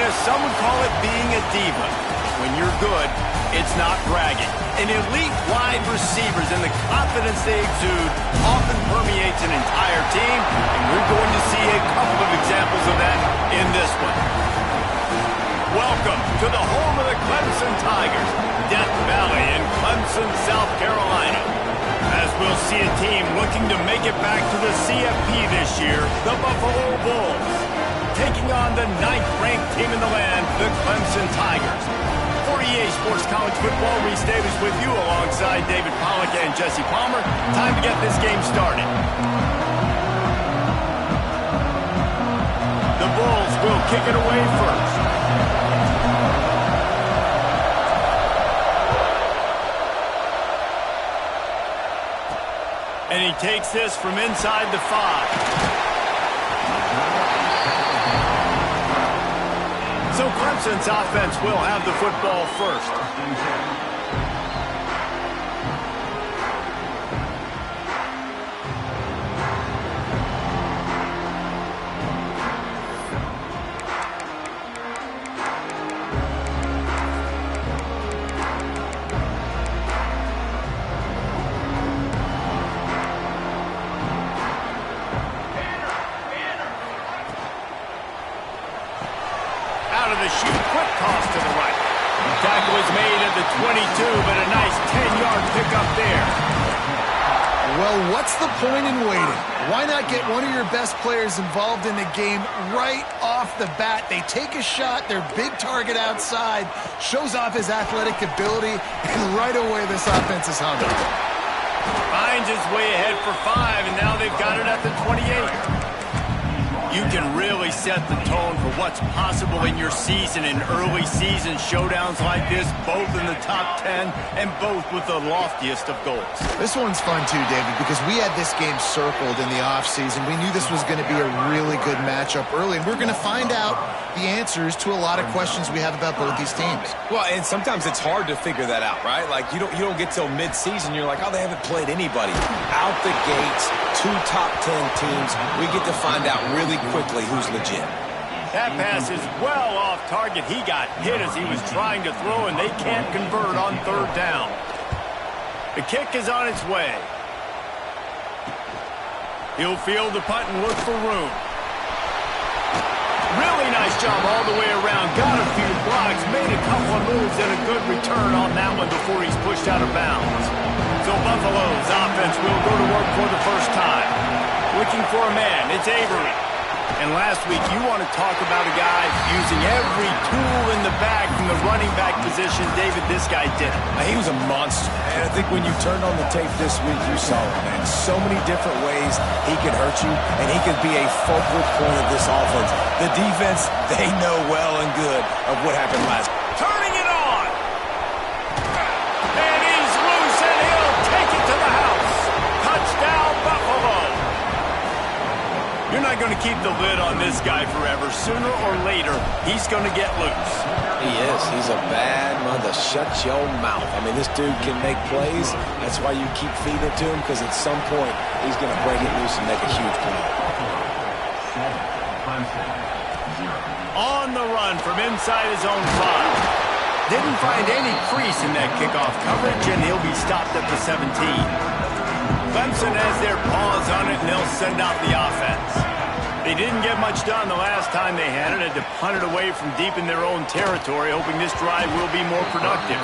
Chris, some would call it being a diva. When you're good, it's not bragging. And elite wide receivers and the confidence they exude often permeates an entire team, and we're going to see a couple of examples of that in this one. Welcome to the home of the Clemson Tigers, Death Valley in Clemson, South Carolina. As we'll see a team looking to make it back to the CFP this year, the Buffalo Bulls, taking on the 9th-ranked team in the land, the Clemson Tigers. For EA Sports College Football, Reese Davis with you alongside David Pollack and Jesse Palmer. Time to get this game started. The Bulls will kick it away first. And he takes this from inside the 5. So Clemson's offense will have the football first. Out of the chute, quick toss to the right. The tackle is made at the 22, but a nice 10-yard pickup there. Well, what's the point in waiting? Why not get one of your best players involved in the game right off the bat? They take a shot, their big target outside, shows off his athletic ability, and right away this offense is hungry. Finds his way ahead for 5, and now they've got it at the 28. You can really set the tone for what's possible in your season in early season showdowns like this, both in the top 10 and both with the loftiest of goals. This one's fun too, David, because we had this game circled in the offseason. We knew this was going to be a really good matchup early, and we're going to find out the answers to a lot of questions we have about both these teams. Well, and sometimes it's hard to figure that out, right? Like, you don't get till mid-season, you're like, oh, they haven't played anybody. Out the gates, 2 top 10 teams, we get to find out really quickly who's legit. That pass is well off target. He got hit as he was trying to throw, and they can't convert on 3rd down. The kick is on its way. He'll field the punt and look for room. Really nice job all the way around. Got a few blocks, made a couple of moves, and a good return on that one before he's pushed out of bounds. So Buffalo's offense will go to work for the first time. Looking for a man, it's Avery. And last week, you want to talk about a guy using every tool in the bag from the running back position. David, this guy did it. He was a monster. And I think when you turned on the tape this week, you saw it, man. So many different ways he could hurt you, and he could be a focal point of this offense. The defense, they know well and good of what happened last week. Turning it on. And he's loose, and he'll take it to the house. Touchdown, Buffalo. You're not going to keep the lid on this guy forever. Sooner or later, he's going to get loose. He is. He's a bad mother. Shut your mouth. I mean, this dude can make plays. That's why you keep feeding it to him, because at some point, he's going to break it loose and make a huge play. On the run from inside his own 5. Didn't find any crease in that kickoff coverage, and he'll be stopped at the 17. Clemson has their paws on it, and they'll send out the offense. They didn't get much done the last time they had it. Had to punt it away from deep in their own territory, hoping this drive will be more productive.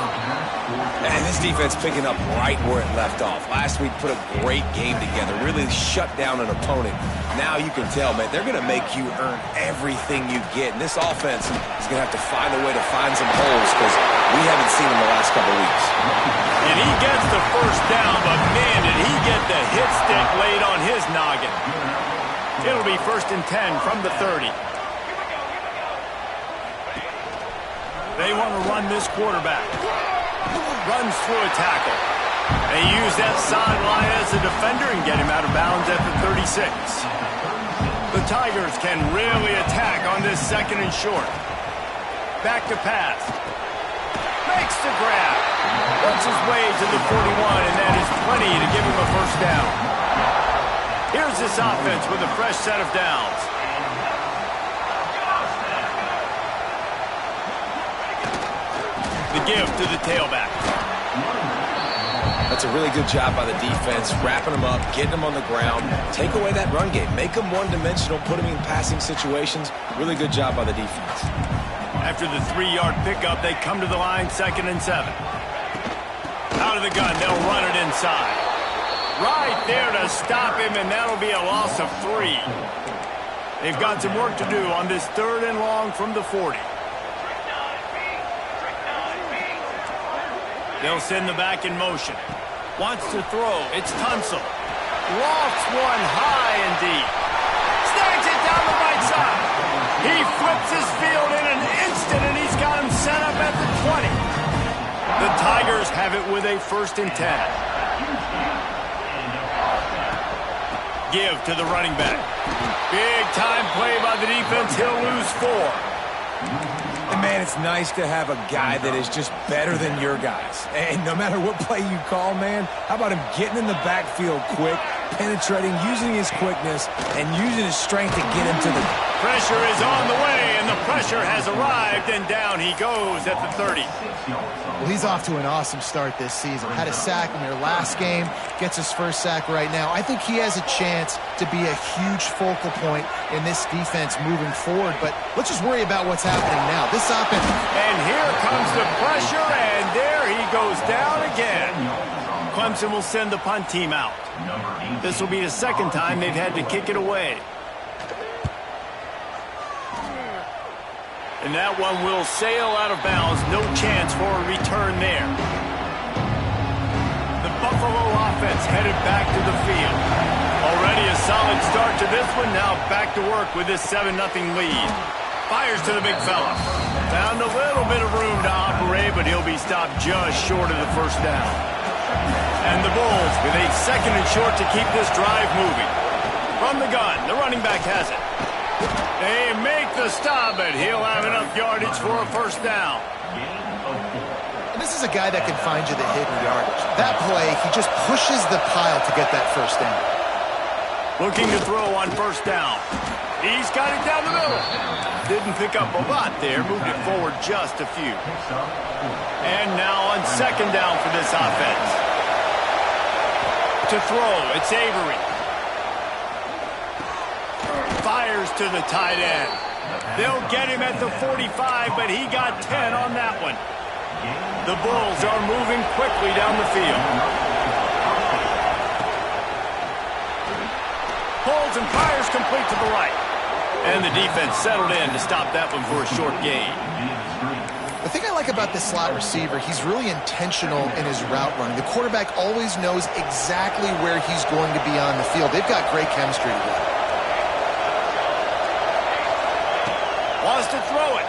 And this defense picking up right where it left off. Last week put a great game together, really shut down an opponent. Now you can tell, man, they're going to make you earn everything you get. And this offense is going to have to find a way to find some holes, because we haven't seen them the last couple weeks. And he gets the first down, but man, did he get the hit stick laid on his noggin. It'll be 1st and 10 from the 30. They want to run this quarterback. Runs through a tackle. They use that sideline as a defender and get him out of bounds at the 36. The Tigers can really attack on this 2nd and short. Back to pass. Makes the grab. Works his way to the 41, and that is plenty to give him a first down. Here's this offense with a fresh set of downs. give to the tailback. That's a really good job by the defense, wrapping them up, getting them on the ground. Take away that run game. Make them one-dimensional, put them in passing situations. Really good job by the defense. After the 3-yard pickup, they come to the line, 2nd and 7. Out of the gun, they'll run it inside. Right there to stop him, and that'll be a loss of 3. They've got some work to do on this 3rd and long from the 40. They'll send the back in motion. Wants to throw. It's Tunsil. Lofts one high and deep. Snags it down the right side. He flips his field in an instant, and he's got him set up at the 20. The Tigers have it with a 1st and 10. Give to the running back. Big time play by the defense. He'll lose 4. And, man, it's nice to have a guy that is just better than your guys. And no matter what play you call, man, how about him getting in the backfield quick, penetrating, using his quickness, and using his strength to get him to the... Pressure is on the way, and the pressure has arrived, and down he goes at the 30. Well, he's off to an awesome start this season. Had a sack in their last game, gets his 1st sack right now. I think he has a chance to be a huge focal point in this defense moving forward, but let's just worry about what's happening now. This offense... And here comes the pressure, and there he goes down again. Clemson will send the punt team out. This will be the 2nd time they've had to kick it away. And that one will sail out of bounds. No chance for a return there. The Buffalo offense headed back to the field. Already a solid start to this one. Now back to work with this 7-0 lead. Fires to the big fella. Found a little bit of room to operate, but he'll be stopped just short of the 1st down. And the Bulls with a 2nd and short to keep this drive moving. From the gun, the running back has it. They make the stop, but he'll have enough yardage for a 1st down. And this is a guy that can find you the hidden yardage. That play, he just pushes the pile to get that 1st down. Looking to throw on 1st down. He's got it down the middle. Didn't pick up a lot there, moved it forward just a few. And now on 2nd down for this offense. To throw, it's Avery. Fires to the tight end. They'll get him at the 45, but he got 10 on that one. The Bulls are moving quickly down the field. Pulls and fires complete to the right. And the defense settled in to stop that one for a short gain. The thing I like about this slot receiver, he's really intentional in his route running. The quarterback always knows exactly where he's going to be on the field. They've got great chemistry together. Wants to throw it.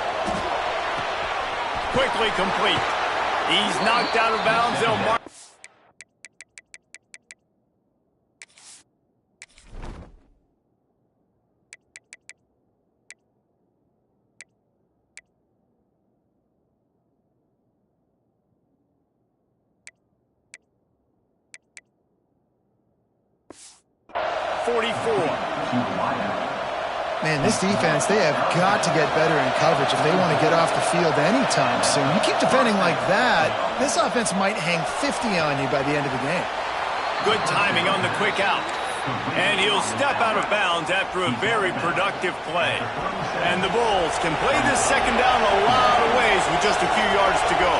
Quickly complete. He's knocked out of bounds. They'll mark. Man, this defense, they have got to get better in coverage if they want to get off the field anytime soon. You keep defending like that, this offense might hang 50 on you by the end of the game. Good timing on the quick out. And he'll step out of bounds after a very productive play. And the Bulls can play this 2nd down a lot of ways with just a few yards to go.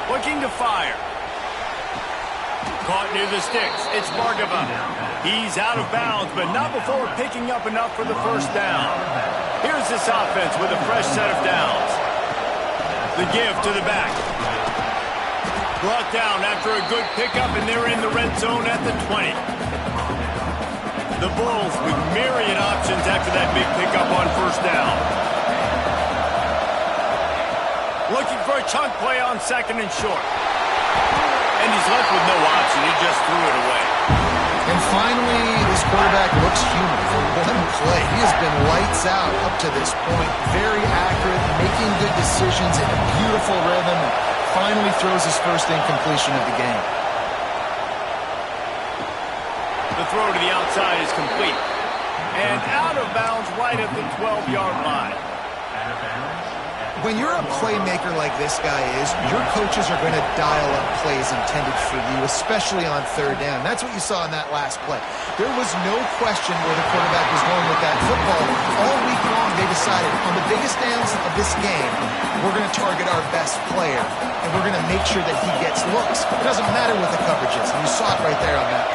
Looking to fire. Caught near the sticks. It's Bargava. He's out of bounds, but not before picking up enough for the 1st down. Here's this offense with a fresh set of downs. The give to the back. Brought down after a good pickup, and they're in the red zone at the 20. The Bulls with myriad options after that big pickup on 1st down. Looking for a chunk play on 2nd and short. And he's left with no option. He just threw it away. And finally, this quarterback looks human. One play. He has been lights out up to this point. Very accurate, making good decisions in a beautiful rhythm, and finally throws his 1st incompletion of the game. The throw to the outside is complete. And out of bounds right at the 12-yard line. When you're a playmaker like this guy is, your coaches are going to dial up plays intended for you, especially on third down. That's what you saw in that last play. There was no question where the quarterback was going with that football. All week long, they decided on the biggest downs of this game, we're going to target our best player, and we're going to make sure that he gets looks. It doesn't matter what the coverage is, and you saw it right there on that.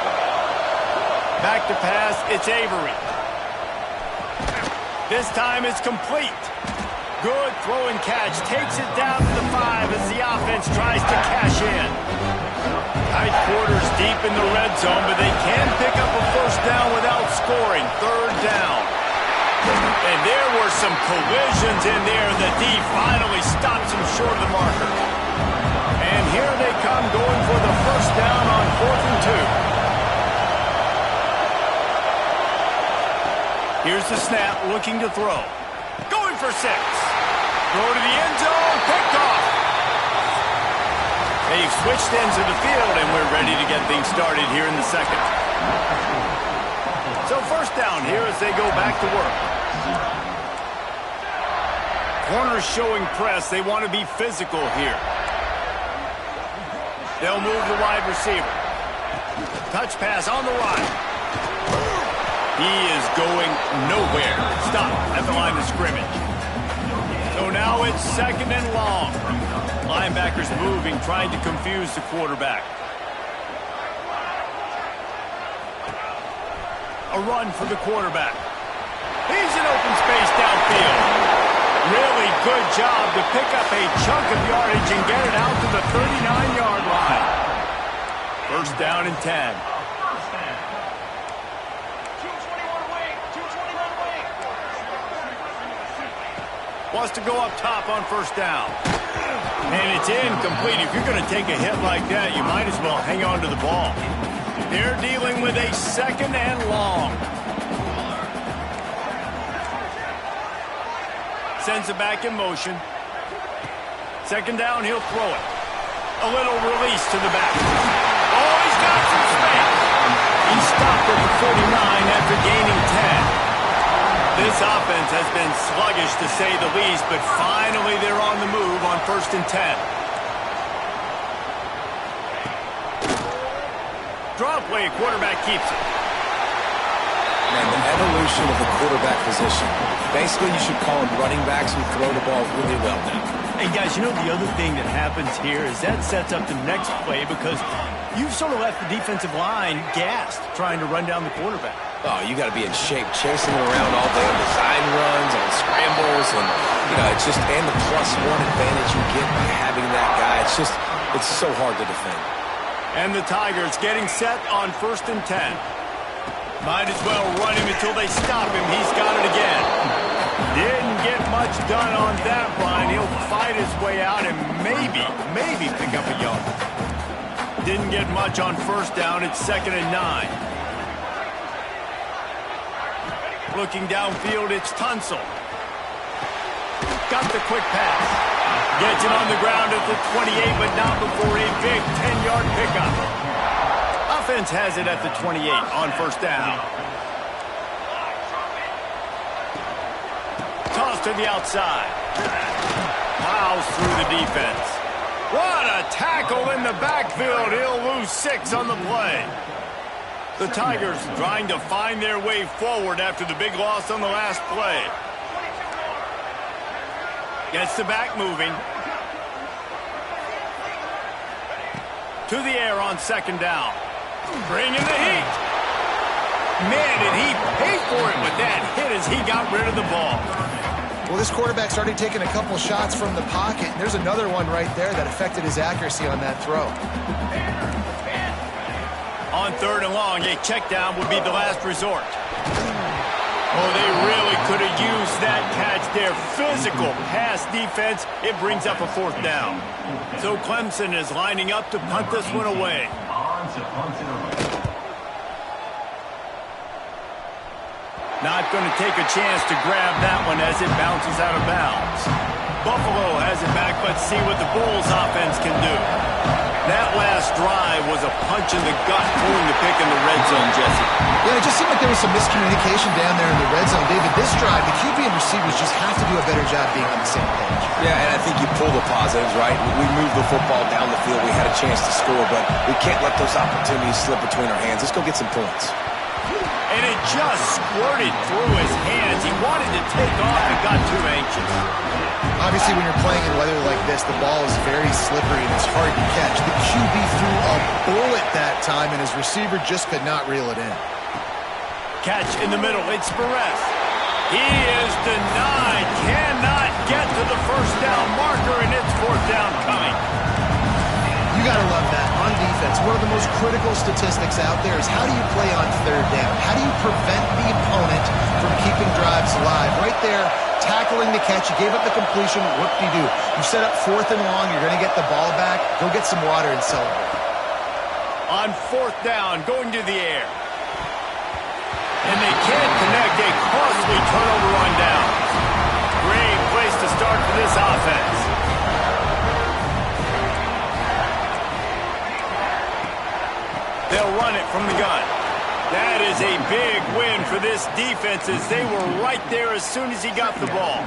Back to pass, it's Avery. This time it's complete. Good throw and catch. Takes it down to the 5 as the offense tries to cash in. Tight quarters deep in the red zone, but they can pick up a first down without scoring. Third down. And there were some collisions in there. The D finally stops him short of the marker. And here they come going for the first down on 4th and 2. Here's the snap, looking to throw. Going for 6. Throw to the end zone, picked off. They've switched ends of the field, and we're ready to get things started here in the second. So first down here as they go back to work. Corners showing press. They want to be physical here. They'll move the wide receiver. Touch pass on the right. He is going nowhere. Stop at the line of scrimmage. So now it's 2nd and long. Linebackers moving, trying to confuse the quarterback. A run for the quarterback. He's in open space downfield. Really good job to pick up a chunk of yardage and get it out to the 39-yard line. First down and 10. Wants to go up top on first down. And it's incomplete. If you're going to take a hit like that, you might as well hang on to the ball. They're dealing with a 2nd and long. Sends it back in motion. 2nd down, he'll throw it. A little release to the back. Oh, he's got some space. He stopped at the 49 after gaining 10. This offense has been sluggish, to say the least, but finally they're on the move on 1st and 10. Draw play, quarterback keeps it. Man, the evolution of the quarterback position. Basically, you should call them running backs who throw the ball really well now. And guys, you know the other thing that happens here is that sets up the next play because you've sort of left the defensive line gassed trying to run down the quarterback. Oh, you got to be in shape, chasing him around all day on design runs, on scrambles, and it's just and the +1 advantage you get by having that guy. It's so hard to defend. And the Tigers getting set on 1st and 10. Might as well run him until they stop him. He's got it again. Didn't get much done on that line. He'll fight his way out and maybe pick up a yard. Didn't get much on first down. It's 2nd and 9. Looking downfield, it's Tunsil. Got the quick pass. Gets it on the ground at the 28, but not before a big 10-yard pickup. Offense has it at the 28 on first down. Toss to the outside. Plows through the defense. What a tackle in the backfield. He'll lose 6 on the play. The Tigers trying to find their way forward after the big loss on the last play. Gets the back moving. To the air on 2nd down. Bringing the heat. Man, did he pay for it with that hit as he got rid of the ball. Well, this quarterback started taking a couple shots from the pocket. There's another one right there that affected his accuracy on that throw. On 3rd and long, a check down would be the last resort. Oh, they really could have used that catch there. Physical pass defense. It brings up a 4th down. So Clemson is lining up to punt this one away. Not going to take a chance to grab that one as it bounces out of bounds. Buffalo has it back. Let's see what the Bulls offense can do. That last drive was a punch in the gut, pulling the pick in the red zone, Jesse. Yeah, it just seemed like there was some miscommunication down there in the red zone David, this drive, the QB and receivers just have to do a better job being on the same page. Yeah, and I think you pull the positives, right? We moved the football down the field. We had a chance to score, but we can't let those opportunities slip between our hands. Let's go get some points. And it just squirted through his hands. He wanted to take off and got too anxious. Obviously, when you're playing in weather like this, the ball is very slippery and it's hard to catch. The QB threw a bullet that time, and his receiver just could not reel it in. Catch in the middle. It's Perez. He is denied. Cannot get to the first down marker, and it's fourth down coming. You got to love that on defense. One of the most critical statistics out there is how do you play on third down? How do you prevent the opponent from keeping drives alive? Right there, tackling the catch. You gave up the completion. What do? You set up fourth and long. You're going to get the ball back. Go get some water and celebrate. On fourth down, going to the air. And they can't connect. A costly turnover on downs. Great place to start for this offense. They'll run it from the gun. That is a big win for this defense as they were right there as soon as he got the ball.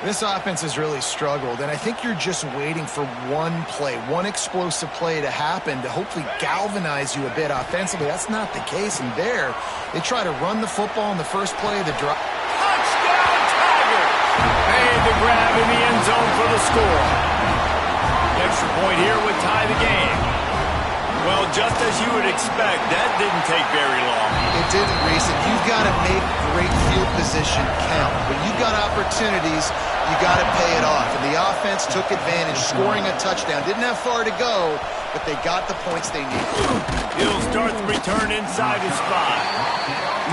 This offense has really struggled, and I think you're just waiting for one play, one explosive play to happen to hopefully galvanize you a bit offensively. That's not the case, and there, they try to run the football in the first play of the drive. Touchdown, Tigers! Made the grab in the end zone for the score. The extra point here would tie the game. Well, just as you would expect, that didn't take very long. It didn't, Reese. You've got to make great field position count. When you've got opportunities, you got to pay it off. And the offense took advantage, scoring a touchdown. Didn't have far to go, but they got the points they needed. He'll start the return inside his spot.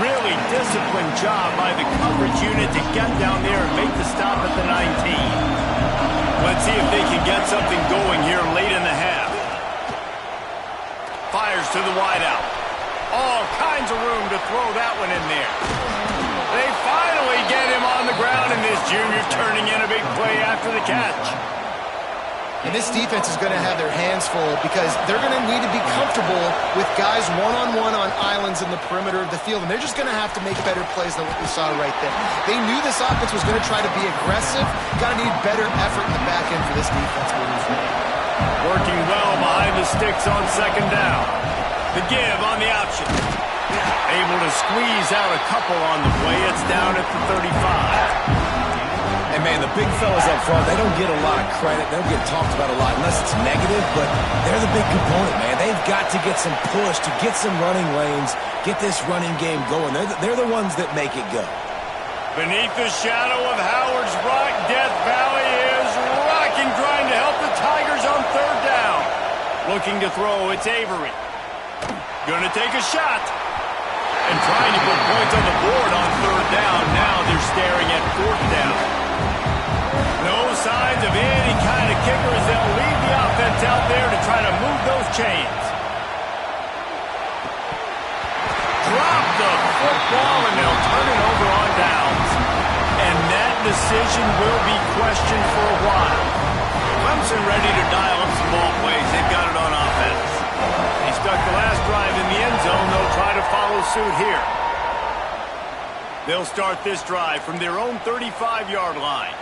Really disciplined job by the coverage unit to get down there and make the stop at the 19. Let's see if they can get something going here late in the half. Fires to the wideout. All kinds of room to throw that one in there. They finally get him on the ground, and this junior turning in a big play after the catch. And this defense is going to have their hands full because they're going to need to be comfortable with guys one-on-one on islands in the perimeter of the field, and they're just going to have to make better plays than what we saw right there. They knew this offense was going to try to be aggressive. Got to need better effort in the back end for this defense moving forward. Working well behind the sticks on second down. The give on the option. Able to squeeze out a couple on the play. It's down at the 35. And, man, the big fellas up front, they don't get a lot of credit. They don't get talked about a lot unless it's negative, but they're the big component, man. They've got to get some push, to get some running lanes, get this running game going. They're the ones that make it go. Beneath the shadow of Howard's Rock, Death Valley is rocking, trying to help the Tigers on third down. Looking to throw, it's Avery. Gonna take a shot. And trying to put points on the board on third down. Now they're staring at fourth down. No signs of any kind of kicker as they'll leave the offense out there to try to move those chains. Drop the football and they'll turn it over on downs. And that decision will be questioned for a while. Clemson ready to dial up some ball plays. They've got it on offense. They stuck the last drive in the end zone. They'll try to follow suit here. They'll start this drive from their own 35-yard line.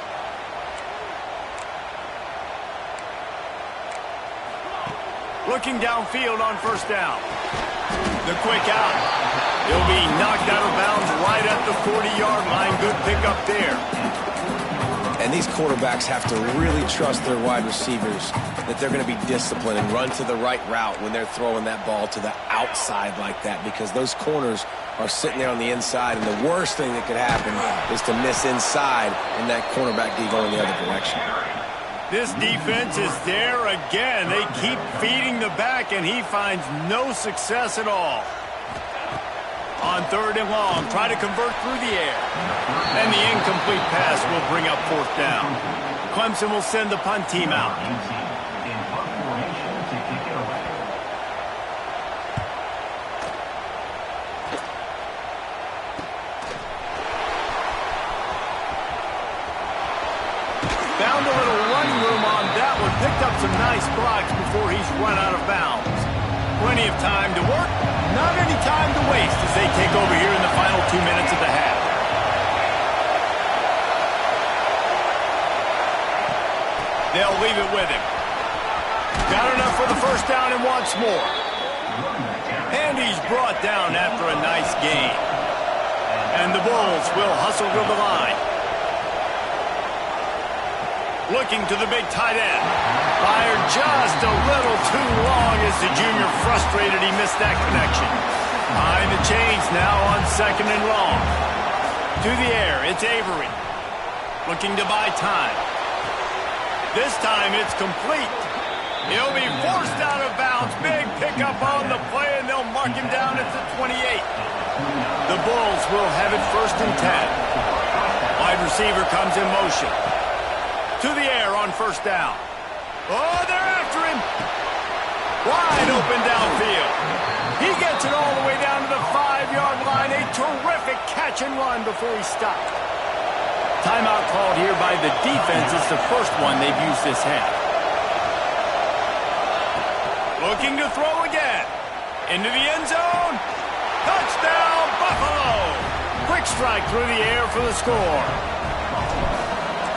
Looking downfield on first down. The quick out. He'll be knocked out of bounds right at the 40-yard line. Good pickup there. And these quarterbacks have to really trust their wide receivers that they're going to be disciplined and run to the right route when they're throwing that ball to the outside like that, because those corners are sitting there on the inside, and the worst thing that could happen is to miss inside and that cornerback be going the other direction. This defense is there again. They keep feeding the back, and he finds no success at all. On third and long, try to convert through the air. And the incomplete pass will bring up fourth down. Clemson will send the punt team out. Found a little running room on that one. Picked up some nice blocks before he's run out of bounds. Plenty of time to work. Not any time to waste as they take over here in the final 2 minutes of the half. Got enough for the first down and wants more. And he's brought down after a nice gain. And the Bulls will hustle to the line. Looking to the big tight end. Fired just a little too long as the junior frustrated he missed that connection. Behind the chains now on 2nd and long. To the air, it's Avery. Looking to buy time. This time it's complete. He'll be forced out of bounds. Big pickup on the play, and they'll mark him down at the 28. The Bulls will have it 1st and 10. Wide receiver comes in motion. To the air on 1st down. Oh, they're after him. Wide open downfield. He gets it all the way down to the 5-yard line. A terrific catch and run before he stopped. Timeout called here by the defense. It's the first one they've used this half. Looking to throw again. Into the end zone. Touchdown, Buffalo. Quick strike through the air for the score.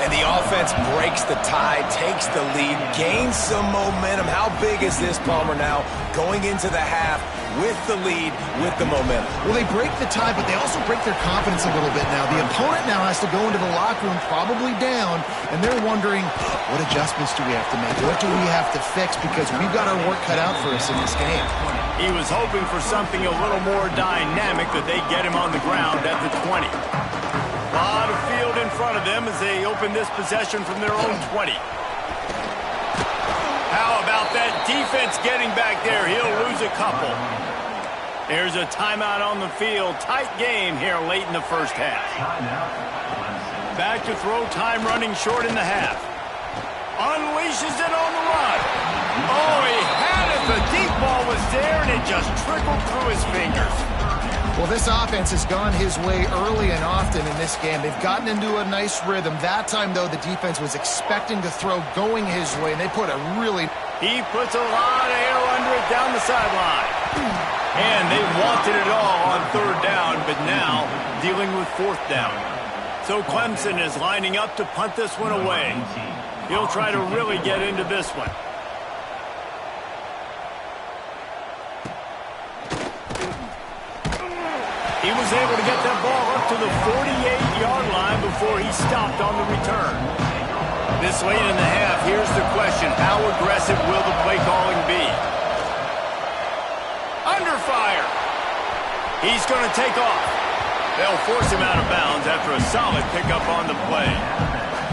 And the offense breaks the tie, takes the lead, gains some momentum. How big is this, Palmer, now going into the half with the lead, with the momentum? Well, they break the tie, but they also break their confidence a little bit now. The opponent now has to go into the locker room probably down, and they're wondering, what adjustments do we have to make? What do we have to fix? Because we've got our work cut out for us in this game. He was hoping for something a little more dynamic, that they get him on the ground at the 20. A lot of field in front of them as they open this possession from their own 20. How about that defense getting back there? He'll lose a couple. There's a timeout on the field. Tight game here late in the first half. Back to throw, time running short in the half. Unleashes it on the run. Oh, he had it. The deep ball was there, and it just trickled through his fingers. Well, this offense has gone his way early and often in this game. They've gotten into a nice rhythm. That time, though, the defense was expecting to throw going his way, and they put a really... He puts a lot of air under it down the sideline. And they wanted it all on 3rd down, but now dealing with 4th down. So Clemson is lining up to punt this one away. He'll try to really get into this one. He was able to get that ball up to the 48-yard line before he stopped on the return. This late in the half, here's the question. How aggressive will the play calling be? Under fire. He's going to take off. They'll force him out of bounds after a solid pickup on the play.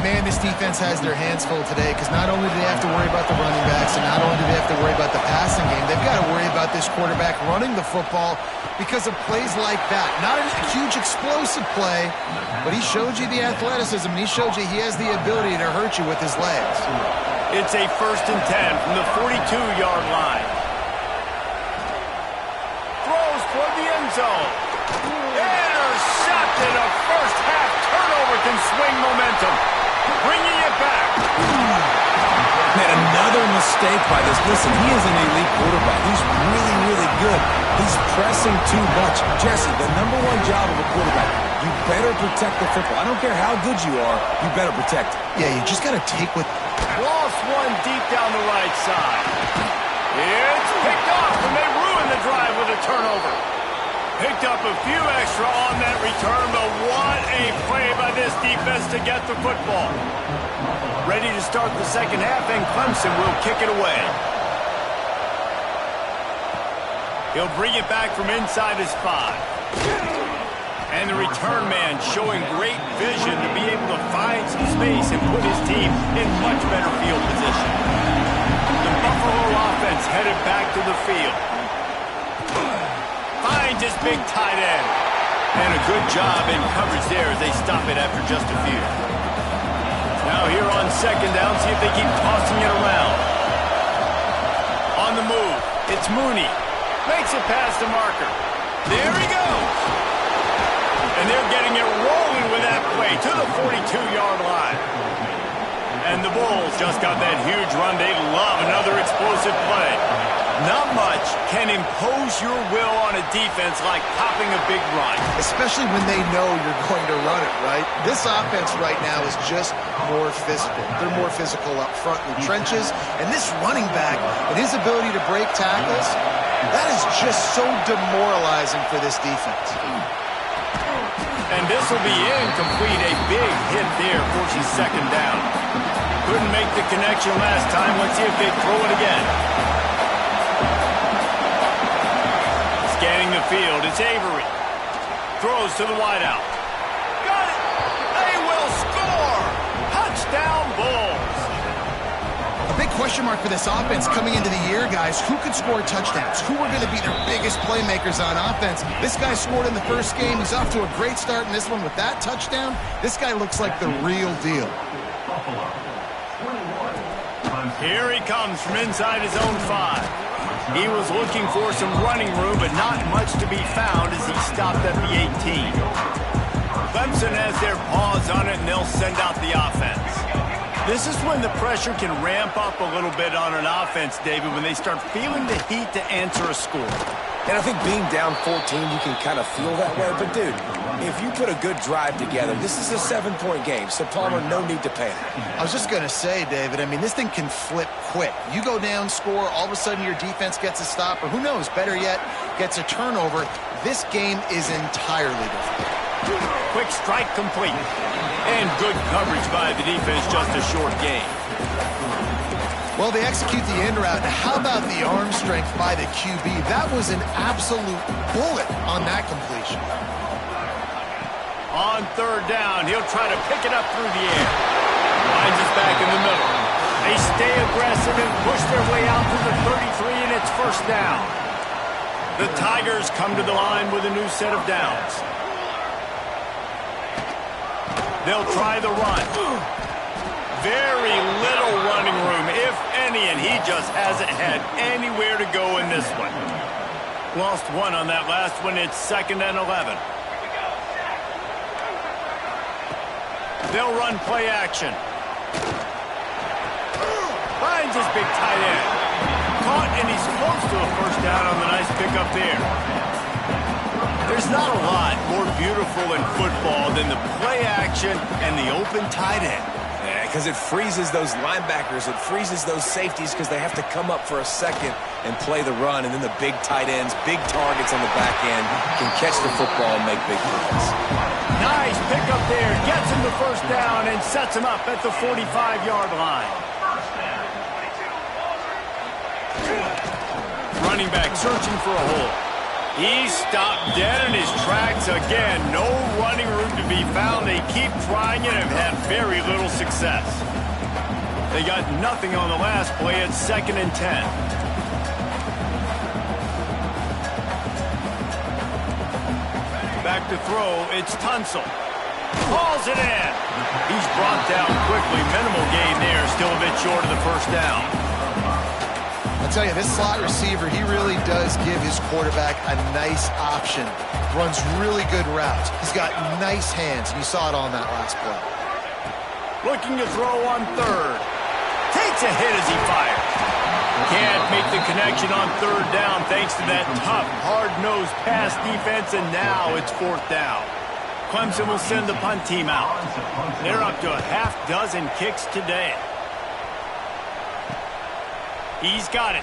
Man, this defense has their hands full today because not only do they have to worry about the running backs and not only do they have to worry about the passing game, they've got to worry about this quarterback running the football because of plays like that. Not a huge explosive play, but he showed you the athleticism, and he showed you he has the ability to hurt you with his legs. It's a 1st and 10 from the 42-yard line. Throws toward the end zone. Intercepted. A first-half turnover can swing momentum. Bringing it back. Man, another mistake by this. Listen, he is an elite quarterback. He's really, really good. He's pressing too much. Jesse, the #1 job of a quarterback, you better protect the football. I don't care how good you are, you better protect it. Yeah, you just got to take what... Lost one deep down the right side. It's picked off, and they ruin the drive with a turnover. Picked up a few extra on that return, but what a play by this defense to get the football. Ready to start the second half, and Clemson will kick it away. He'll bring it back from inside his 5. And the return man showing great vision to be able to find some space and put his team in much better field position. The Buffalo offense headed back to the field. Finds his big tight end. And a good job in coverage there as they stop it after just a few. Now here on 2nd down, see if they keep tossing it around. On the move, it's Mooney. Makes it past the marker. There he goes. And they're getting it rolling with that play to the 42-yard line. And the Bulls just got that huge run. They love another explosive play. Not much can impose your will on a defense like popping a big run. Especially when they know you're going to run it, right? This offense right now is just more physical. They're more physical up front in the trenches. And this running back and his ability to break tackles, that is just so demoralizing for this defense. And this will be incomplete. A big hit there forces second down. Couldn't make the connection last time. Let's see if they throw it again. Scanning the field, it's Avery. Throws to the wideout. Got it! They will score! Touchdown Bulls! A big question mark for this offense coming into the year, guys. Who could score touchdowns? Who are going to be their biggest playmakers on offense? This guy scored in the first game. He's off to a great start in this one with that touchdown. This guy looks like the real deal. Here he comes from inside his own 5. He was looking for some running room, but not much to be found as he stopped at the 18. Clemson has their paws on it, and they'll send out the offense. This is when the pressure can ramp up a little bit on an offense, David, when they start feeling the heat to answer a score. And I think being down 14, you can kind of feel that way. But, dude, if you put a good drive together, this is a 7-point game, so Palmer, no need to panic. I was just going to say, David, I mean, this thing can flip quick. You go down, score, all of a sudden your defense gets a stop, or who knows, better yet, gets a turnover. This game is entirely different. Quick strike complete. And good coverage by the defense, just a short game. Well, they execute the end route. How about the arm strength by the QB? That was an absolute bullet on that completion. On third down, he'll try to pick it up through the air. Finds us back in the middle. They stay aggressive and push their way out to the 33, and it's first down. The Tigers come to the line with a new set of downs. They'll try the run. Very little running room, if any, and he just hasn't had anywhere to go in this one. Lost one on that last one. It's 2nd and 11. They'll run play action. Finds his big tight end. Caught, and he's close to a first down on the nice pickup there. There's not a lot more beautiful in football than the play action and the open tight end. Because it freezes those linebackers, it freezes those safeties because they have to come up for a second and play the run, and then the big tight ends, big targets on the back end can catch the football and make big plays. Nice pickup there, gets him the first down and sets him up at the 45-yard line. Running back searching for a hole. He stopped dead in his tracks again. No running room to be found. They keep trying it and have had very little success. They got nothing on the last play. It's 2nd and 10. Back to throw. It's Tunsil. Hauls it in. He's brought down quickly. Minimal gain there. Still a bit short of the first down. I'll tell you, this slot receiver, he really does give his quarterback a nice option. Runs really good routes. He's got nice hands, and you saw it on that last play. Looking to throw on third. Takes a hit as he fires. Can't make the connection on third down thanks to that tough, hard-nosed pass defense, and now it's 4th down. Clemson will send the punt team out. They're up to a half-dozen kicks today. He's got it.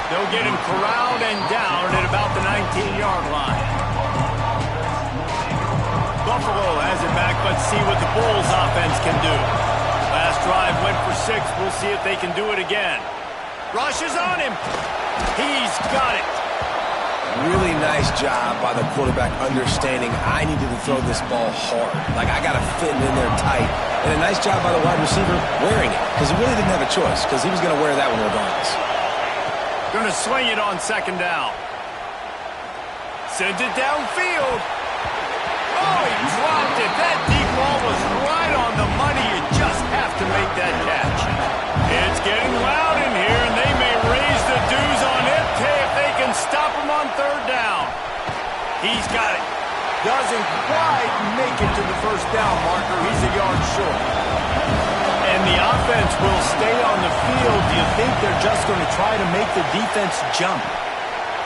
They'll get him corralled and down at about the 19-yard line. Buffalo has it back. Let's see what the Bulls offense can do. Last drive went for 6. We'll see if they can do it again. Rush is on him. He's got it. Really nice job by the quarterback understanding I needed to throw this ball hard. Like, I got to fit it in there tight. And a nice job by the wide receiver wearing it, because he really didn't have a choice, because he was going to wear that one regardless. Going to swing it on 2nd down. Sends it downfield. Oh, he dropped it. That deep ball was right on the money. You just have to make that catch. It's getting loud in here, and they may raise the dues on it if they can stop him on third down. He's got it. Doesn't quite make it to the first down marker. He's a yard short. And the offense offense will stay on the field, do you think they're just going to try to make the defense jump?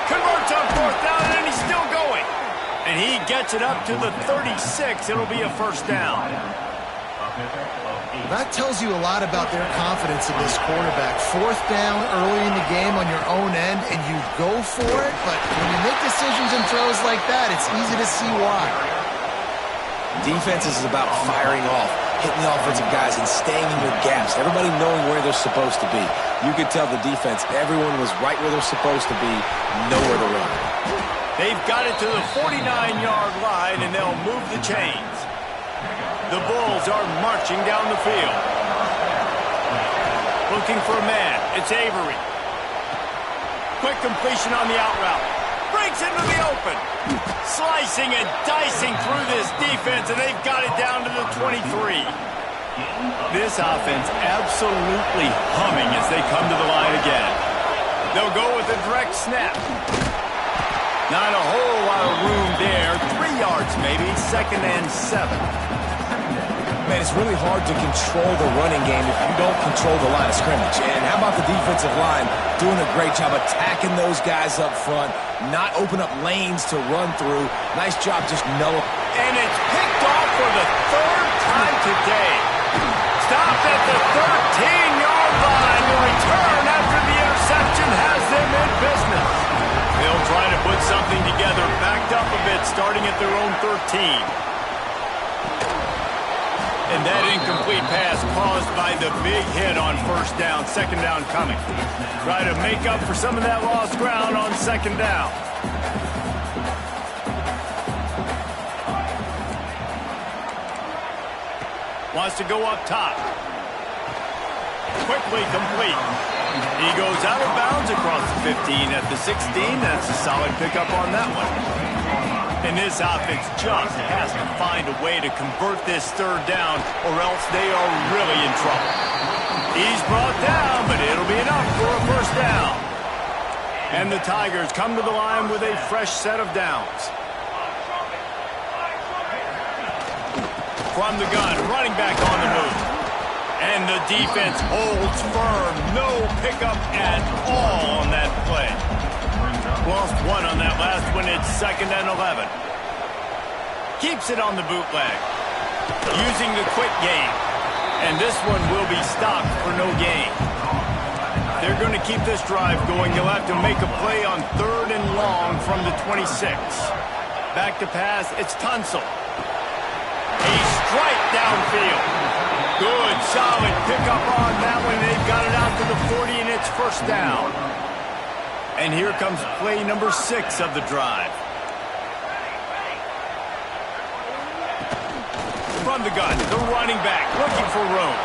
Converts on fourth down, and he's still going. And he gets it up to the 36. It'll be a first down. That tells you a lot about their confidence in this quarterback. Fourth down early in the game on your own end, and you go for it, but when you make decisions and throws like that, it's easy to see why. Defense is about firing off, hitting the offensive guys, and staying in your gaps. Everybody knowing where they're supposed to be. You could tell the defense, everyone was right where they're supposed to be, nowhere to run. They've got it to the 49-yard line, and they'll move the chains. The Bulls are marching down the field. Looking for a man. It's Avery. Quick completion on the out route. Breaks into the open. Slicing and dicing through this defense, and they've got it down to the 23. This offense absolutely humming as they come to the line again. They'll go with a direct snap. Not a whole lot of room there. 3 yards maybe. 2nd and 7. Man, it's really hard to control the running game if you don't control the line of scrimmage. And how about the defensive line doing a great job attacking those guys up front, not open up lanes to run through. Nice job just knowing. And it's picked off for the 3rd time today. Stopped at the 13-yard line. The return after the interception has them in business. They'll try to put something together, backed up a bit, starting at their own 13. And that incomplete pass caused by the big hit on first down. 2nd down coming. Try to make up for some of that lost ground on 2nd down. Wants to go up top. Quickly complete. He goes out of bounds across the 15 at the 16. That's a solid pickup on that one. And this offense just has to find a way to convert this 3rd down, or else they are really in trouble. He's brought down, but it'll be enough for a first down. And the Tigers come to the line with a fresh set of downs. From the gun, running back on the move. And the defense holds firm. No pickup at all on that play. Lost 1 on that last one. It's 2nd and 11. Keeps it on the bootleg. Using the quick game. And this one will be stopped for no gain. They're going to keep this drive going. They'll have to make a play on 3rd and long from the 26. Back to pass. It's Tunsil. A strike downfield. Good, solid pickup on that one. They've got it out to the 40, and it's first down. And here comes play number 6 of the drive. From the gun, the running back looking for room.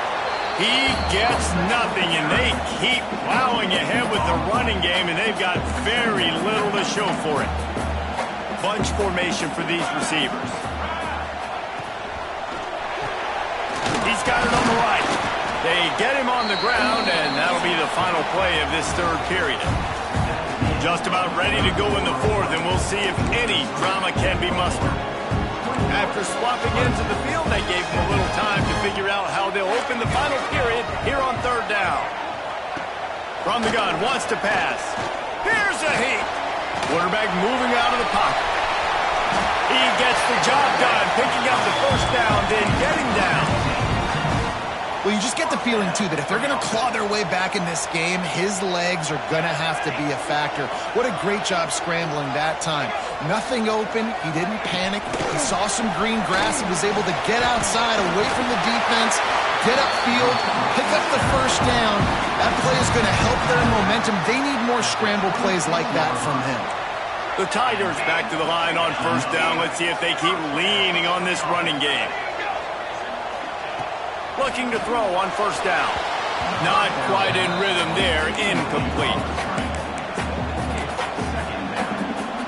He gets nothing, and they keep plowing ahead with the running game, and they've got very little to show for it. Bunch formation for these receivers. He's got it on the right. They get him on the ground, and that'll be the final play of this 3rd period. Just about ready to go in the 4th, and we'll see if any drama can be mustered. After swapping ends of the field, they gave them a little time to figure out how they'll open the final period here on 3rd down. From the gun, wants to pass. Here's a heat. Quarterback moving out of the pocket. He gets the job done, picking up the first down, then getting down. Well, you just get the feeling, too, that if they're going to claw their way back in this game, his legs are going to have to be a factor. What a great job scrambling that time. Nothing open. He didn't panic. He saw some green grass. He was able to get outside, away from the defense, get upfield, pick up the first down. That play is going to help their momentum. They need more scramble plays like that from him. The Tigers back to the line on first down. Let's see if they keep leaning on this running game. Looking to throw on first down. Not quite in rhythm there. Incomplete.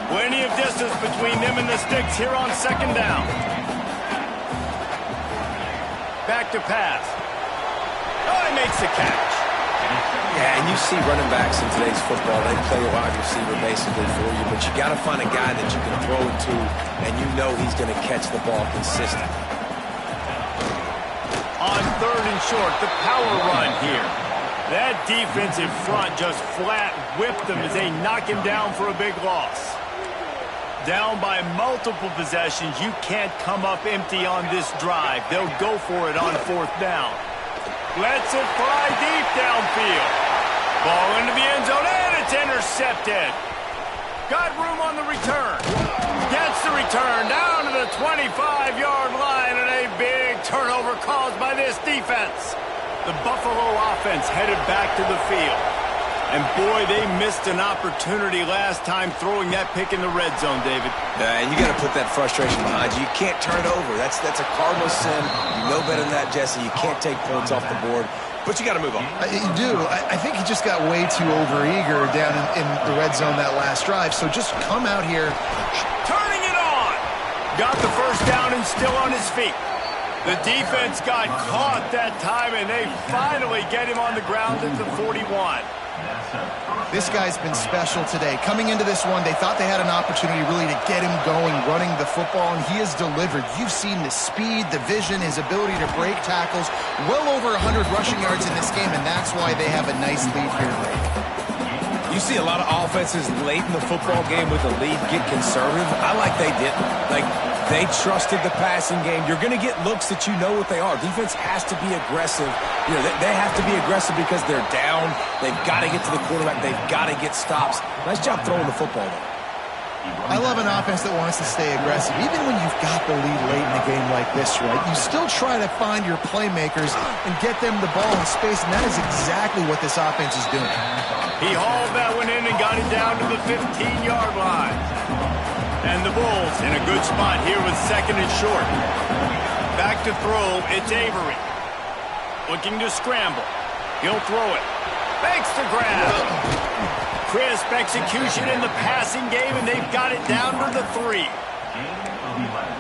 Plenty of distance between them and the sticks here on 2nd down. Back to pass. Oh, he makes the catch. Yeah, and you see running backs in today's football, they play a wide receiver basically for you, but you got to find a guy that you can throw it to, and you know he's going to catch the ball consistently. on 3rd and short. The power run here. That defensive front just flat whipped them as they knock him down for a big loss. Down by multiple possessions, you can't come up empty on this drive. They'll go for it on 4th down. Lets it fly deep downfield. Ball into the end zone, and it's intercepted. Got room on the return. Gets the return down to the 25-yard line, and a big turnover caused by this defense. The Buffalo offense headed back to the field. And, boy, they missed an opportunity last time throwing that pick in the red zone, David. And you got to put that frustration behind you. You can't turn it over. That's a cardinal sin. You know better than that, Jesse. You can't take points off the board. But you got to move on. You do. I think he just got way too overeager down in the red zone that last drive. So just come out here. Turning it on. Got the first down and still on his feet. The defense got caught that time, and they finally get him on the ground at the 41. This guy's been special today. Coming into this one, they thought they had an opportunity really to get him going, running the football, and he has delivered. You've seen the speed, the vision, his ability to break tackles. Well over 100 rushing yards in this game, and that's why they have a nice lead here late. You see a lot of offenses late in the football game with the lead get conservative. I like they didn't. Like, they trusted the passing game. You're going to get looks that you know what they are. Defense has to be aggressive. You know, they have to be aggressive because they're down. They've got to get to the quarterback. They've got to get stops. Nice job throwing the football, though. I love an offense that wants to stay aggressive. Even when you've got the lead late in a game like this, right, you still try to find your playmakers and get them the ball in space, and that is exactly what this offense is doing. He hauled that one in and got it down to the 15-yard line. And the Bulls in a good spot here with 2nd and short. Back to throw, it's Avery. Looking to scramble. He'll throw it. Makes the grab. Crisp execution in the passing game, and they've got it down to the 3.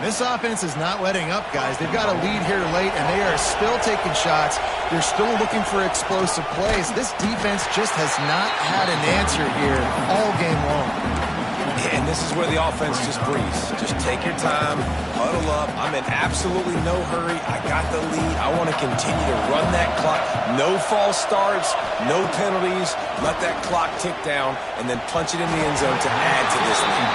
This offense is not letting up, guys. They've got a lead here late, and they are still taking shots. They're still looking for explosive plays. This defense just has not had an answer here all game long. And this is where the offense just breathes. Just take your time, huddle up. I'm in absolutely no hurry. I got the lead. I want to continue to run that clock. No false starts, no penalties. Let that clock tick down, and then punch it in the end zone to add to this lead.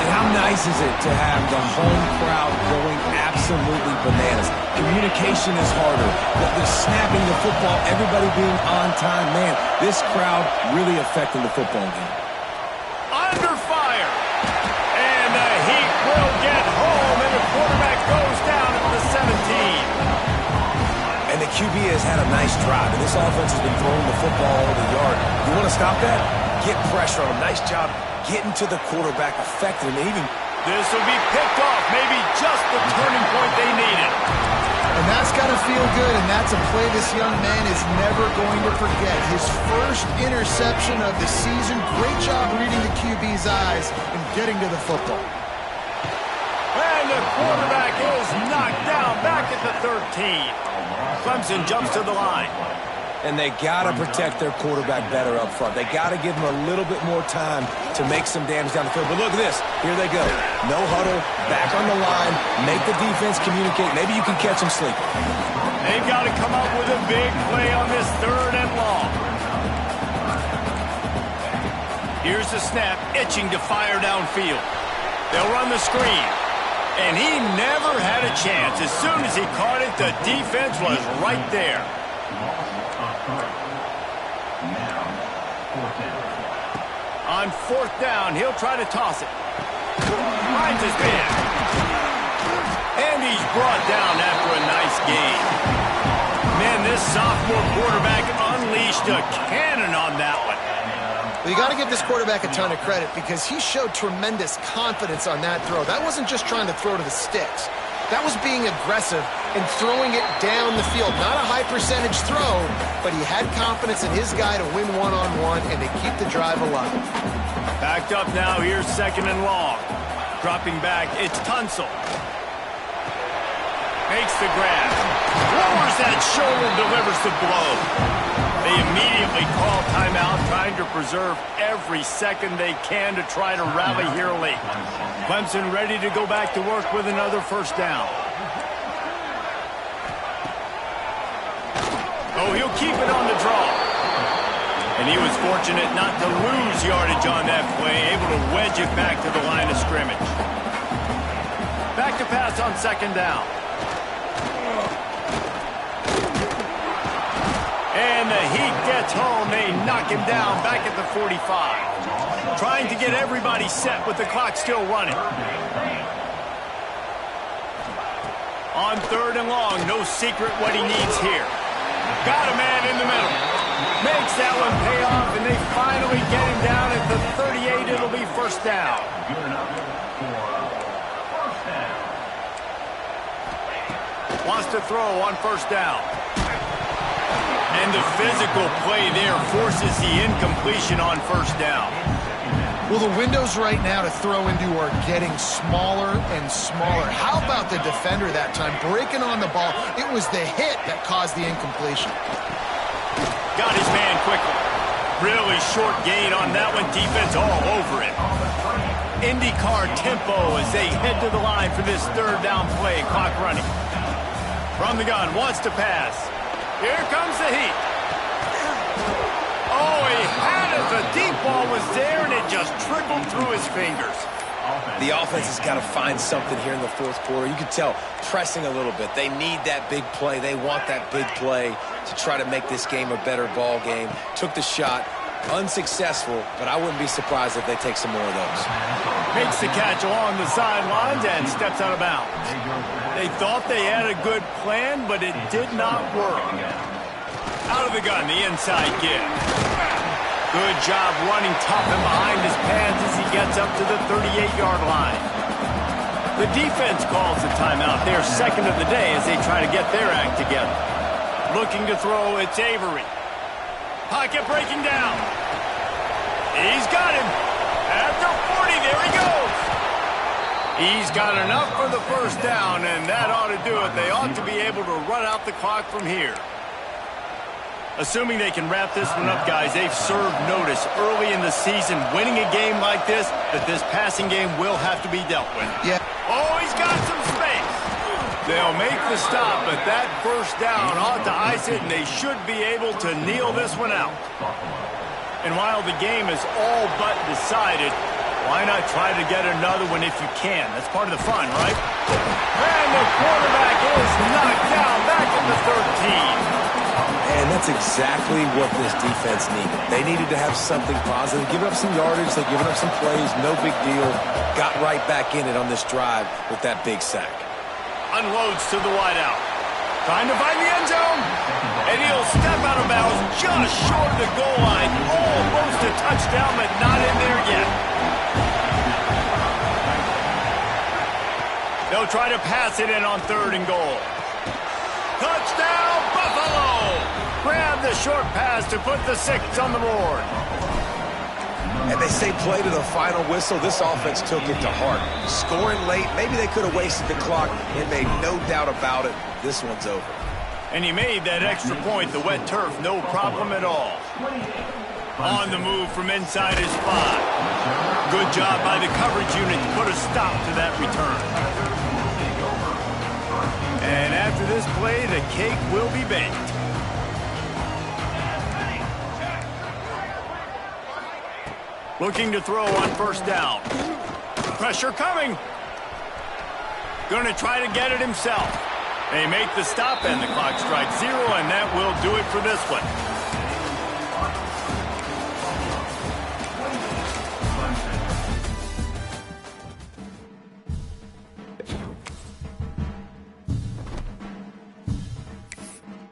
And how nice is it to have the home crowd going absolutely bananas? Communication is harder. The snapping the football, everybody being on time. Man, this crowd really affecting the football game. Under fire. And the Heat will get home, and the quarterback goes down at the 17. And the QB has had a nice drive, and this offense has been throwing the football over the yard. You want to stop that? Get pressure on him. Nice job getting to the quarterback, affecting him. Even this will be picked off, maybe just the turning point they needed. And that's got to feel good, and that's a play this young man is never going to forget. His first interception of the season. Great job reading the QB's eyes and getting to the football. And the quarterback is knocked down back at the 13. Clemson jumps to the line. And they got to protect their quarterback better up front. They got to give him a little bit more time to make some damage down the field. But look at this. Here they go. No huddle, back on the line, make the defense communicate. Maybe you can catch them sleeping. They've got to come up with a big play on this 3rd and long. Here's the snap, itching to fire downfield. They'll run the screen. And he never had a chance. As soon as he caught it, the defense was right there. On 4th down, he'll try to toss it. Finds his man. And he's brought down after a nice game. Man, this sophomore quarterback unleashed a cannon on that one. Well, you got to give this quarterback a ton of credit because he showed tremendous confidence on that throw. That wasn't just trying to throw to the sticks. That was being aggressive and throwing it down the field. Not a high percentage throw, but he had confidence in his guy to win one-on-one and to keep the drive alive. Backed up now, here's 2nd and long. Dropping back, it's Tunsil. Makes the grab. Lowers that shoulder, delivers the blow. They immediately call timeout, trying to preserve every second they can to try to rally here late. Clemson ready to go back to work with another 1st down. Oh, he'll keep it on the draw. And he was fortunate not to lose yardage on that play, able to wedge it back to the line of scrimmage. Back to pass on second down. And the Heat gets home. They knock him down back at the 45. Trying to get everybody set with the clock still running. On third and long, no secret what he needs here. Got a man in the middle. Makes that one pay off, and they finally get him down at the 38. It'll be first down. Wants to throw on first down. And the physical play there forces the incompletion on first down. Well, the windows right now to throw into are getting smaller and smaller. How about the defender that time breaking on the ball? It was the hit that caused the incompletion. Got his man quickly. Really short gain on that one. Defense all over it. IndyCar tempo as they head to the line for this third down play. Clock running. From the gun, wants to pass. Here comes the Heat. Oh, he had it. The deep ball was there, and it just trickled through his fingers. The offense has got to find something here in the fourth quarter. You can tell pressing a little bit. They need that big play. They want that big play to try to make this game a better ball game. Took the shot. Unsuccessful, but I wouldn't be surprised if they take some more of those. Makes the catch along the sidelines and steps out of bounds. They thought they had a good plan, but it did not work. Out of the gun, the inside give. Good job running tough and behind his pads as he gets up to the 38-yard line. The defense calls the timeout. They're second of the day as they try to get their act together. Looking to throw, it's Avery. Pocket breaking down. He's got him. At the 40, there he goes. He's got enough for the first down, and that ought to do it. They ought to be able to run out the clock from here. Assuming they can wrap this one up, guys, they've served notice early in the season, winning a game like this, that this passing game will have to be dealt with. Yeah. Oh, he's got some space. They'll make the stop, but that first down ought to ice it, and they should be able to kneel this one out. And while the game is all but decided, why not try to get another one if you can? That's part of the fun, right? And the quarterback is knocked down back at the 13. And that's exactly what this defense needed. They needed to have something positive. Give up some yardage. They've given up some plays. No big deal. Got right back in it on this drive with that big sack. Unloads to the wideout. Trying to find the end zone. And he'll step out of bounds just short of the goal line. Almost a touchdown, but not in there yet. They'll try to pass it in on third and goal. Touchdown, Buffalo! Grab the short pass to put the 6 on the board. And they say play to the final whistle. This offense took it to heart. Scoring late, maybe they could have wasted the clock and made no doubt about it. This one's over. And he made that extra point, the wet turf, no problem at all. On the move from inside his spot. Good job by the coverage unit to put a stop to that return. And after this play, the cake will be baked. Looking to throw on first down. Pressure coming. Going to try to get it himself. They make the stop, and the clock strikes 0, and that will do it for this one.